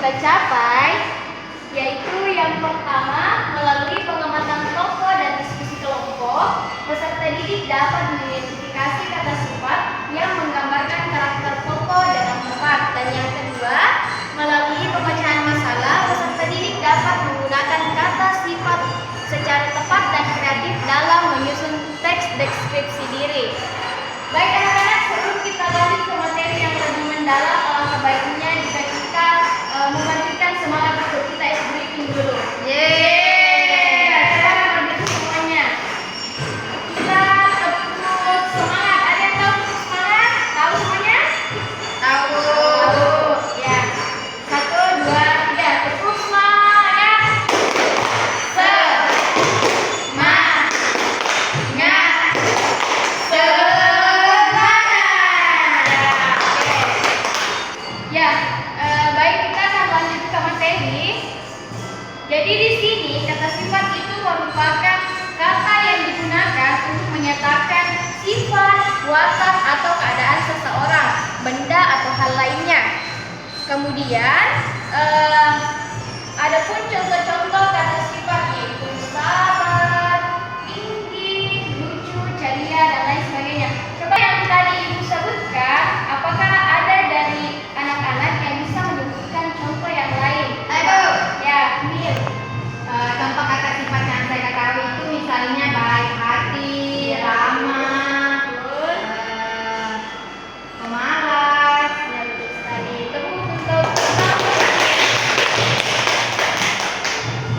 kita capai, yaitu yang pertama, melalui pengamatan tokoh dan diskusi kelompok, peserta didik dapat mengidentifikasi kata sifat yang menggambarkan karakter tokoh dalam tempat. Dan yang kedua, melalui pemecahan masalah, peserta didik dapat menggunakan kata sifat secara tepat dan kreatif dalam menyusun teks deskripsi diri. Baik anak-anak, sebelum kita lanjut ke materi yang lebih mendalam, alangkah baiknya jika kita membangkitkan semangat untuk kita ice breaking dulu. Coba berdiri semuanya. Kita tepuk semangat. Ada yang tahu tepuk semangat? Tahu semuanya? Tahu. Ya. 1, 2, 3. Tepuk semangat. Jadi di sini kata sifat itu merupakan kata yang digunakan untuk menyatakan sifat, watak atau keadaan seseorang, benda atau hal lainnya. Kemudian ada pun contoh-contoh kata sifat yaitu sabar, tinggi, lucu, ceria dan lain sebagainya. Coba yang tadi Ibu sebutkan, apakah ada dari anak-anak yang bisa menyebutkan contoh yang lain? Ya, ini contoh kata sifat yang saya ketahui itu misalnya baik hati, ramah, pemalas, ya betul sekali. Tepuk untuk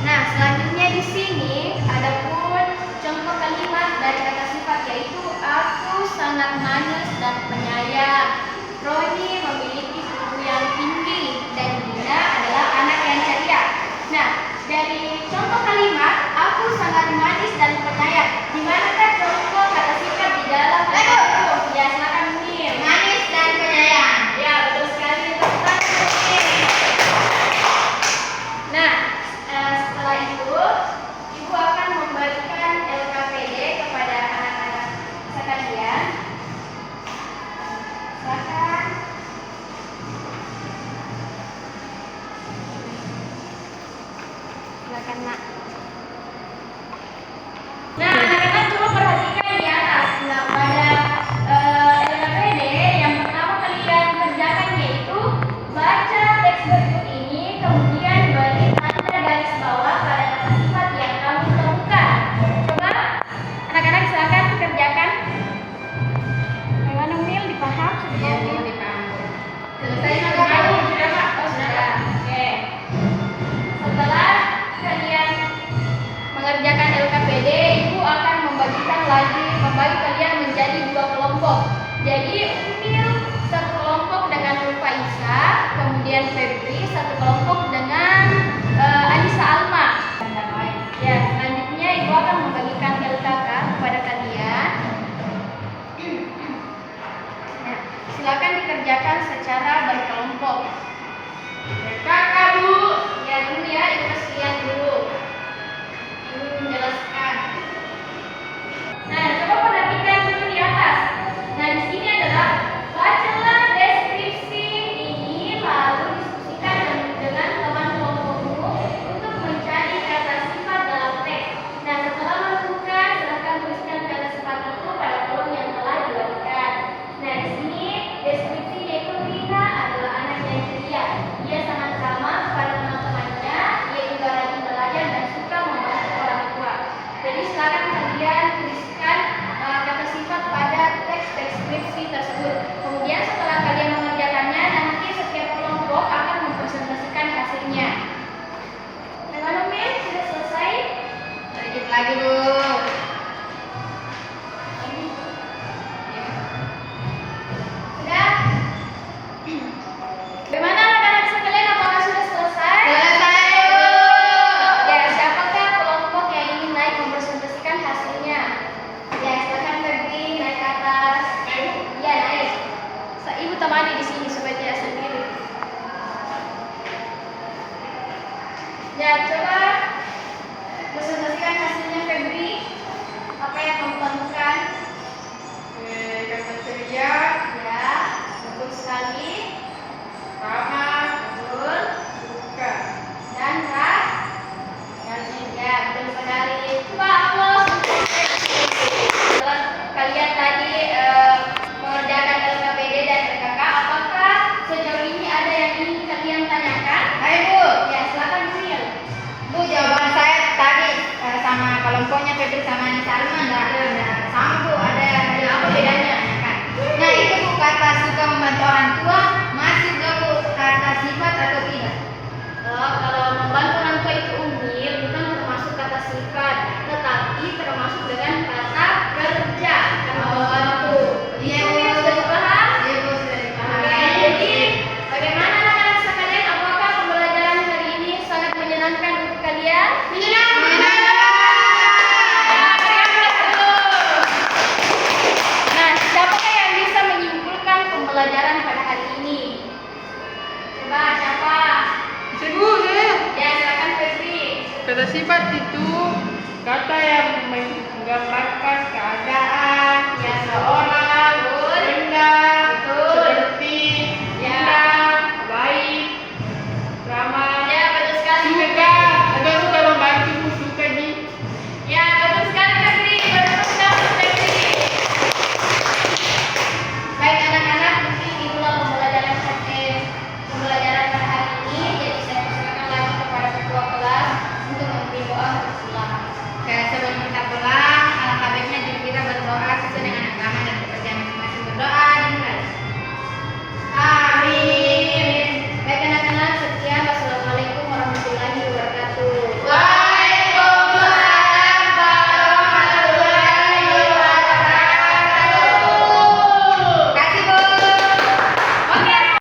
Nah, selanjutnya di sini ada pun contoh kalimat dari kata sifat yaitu aku sangat manis dan penyayang. Roni memiliki tubuh yang tinggi dan Dina adalah anak yang ceria. Nah, dari contoh kalimat aku sangat manis dan penyayang, di manakah contoh kata sifat di dalam kata itu? Ya, silakan Munir. Manis dan penyayang. Ya, betul sekali. Nah, setelah itu Ibu akan memberikan LKPD kepada anak-anak sekalian. Silakan. Silakan, Nak. Nah, anak-anak coba perhatikan di atas. Nah, pada LKPD yang pertama kalian kerjakan yaitu baca teks berikut ini, kemudian beri tanda garis bawah pada kata sifat yang kamu temukan. Coba anak-anak silakan kerjakan. Bagaimana Mil, dipaham? Iya, dipaham. Selesai sudah, Pak? Oh, sudah. Oke. Setelah kalian mengerjakan LKPD, Ibu akan membagi kalian menjadi 2 kelompok. Jadi Umil satu kelompok dengan Ulfa Isa, kemudian Febri satu kelompok dengan Anissa Alma. Ya, selanjutnya Ibu akan membagikan LKK kepada kalian. Nah, silakan dikerjakan secara berkelompok. Kakak, Bu. Ya dulu ya, Ibu kasih lihat dulu. Ibu menjelaskan. Nah, coba perhatikan dulu di atas. Nah, di sini adalah bacalah deskripsi ini lalu diskusikan dengan teman kelompokmu untuk mencari kata sifat dalam teks. Nah, setelah menemukan, silakan tuliskan kata sifat itu pada kolom yang telah dibagikan. Nah, di sini deskripsi yaitu Rina adalah anak yang ceria. Dia sangat ramah kepada teman-temannya, dia juga rajin belajar dan suka membantu orang tua. Jadi silakan kalian tuliskan kata sifat pada teks deskripsi tersebut. Kemudian setelah kalian mengerjakannya, nanti setiap kelompok akan mempresentasikan hasilnya. Bagaimana Min? Sudah selesai? Sedikit lagi, Bu. Sudah? Bagaimana anak-anak sekalian? Apakah sudah selesai? Selesai, Bu. Ya, siapakah kelompok yang ingin naik mempresentasikan hasilnya? Ya, silakan Febri naik ke atas. Ya, naik. Ibu temani di sini supaya tidak sendiri. Ya, coba presentasikan hasilnya Febri. Apa yang kamu temukan? Kata ceria, Ya, bagus sekali. ramah, Betul. Kata sifat itu kata yang menggambarkan